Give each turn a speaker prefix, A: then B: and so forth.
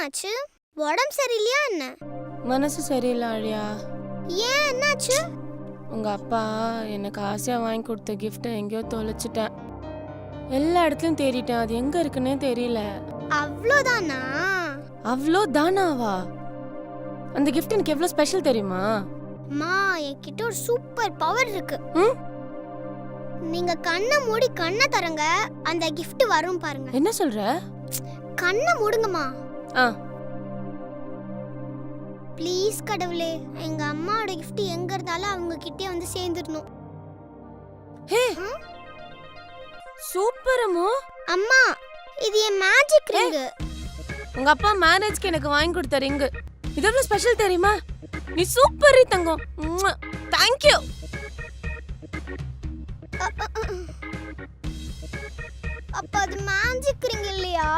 A: ஆச்சு? உடம்பு சரியில்லையா என்ன?
B: மனசு சரியில்லை ஆழியா.
A: ஏன் என்னாச்சு?
B: உங்க அப்பா எனக்கு ஆசையா வாங்கி கொடுத்த கிஃப்ட்டை எங்கேயோ தொலைச்சிட்டேன். எல்லா இடத்துலயும் தேடிட்டேன், அது எங்க இருக்குன்னே தெரியல.
A: அவ்வளோதானா?
B: அவ்வளோதானாவா? அந்த கிஃப்ட் எனக்கு எவ்வளவு ஸ்பெஷல் தெரியுமா?
A: அம்மா, என்கிட்ட ஒரு சூப்பர் பவர் இருக்கு.
B: ம்?
A: நீங்க கண்ணை மூடி கண்ணை தரங்க, அந்த gift வரும் பாருங்க.
B: என்ன சொல்ற?
A: கண்ணை மூடுங்கம்மா.
B: ஆ,
A: ப்ளீஸ் கடவுளே, எங்க அம்மாவோட gift எங்க இருந்தாலும் அவங்க கிட்டே வந்து சேர்ந்துடணும்.
B: ஹே சூப்பர் அம்மு.
A: அம்மா, இது என் மேஜிக் ரிங்.
B: உங்க அப்பா மேரேஜ்க்கு எனக்கு வாங்கி கொடுத்த ரிங். இது எவ்வளவு ஸ்பெஷல் தெரியுமா? நீ சூப்பர் தங்கம். Thank you.
A: அப்ப அது மேஜிக் ரிங் இல்லையா?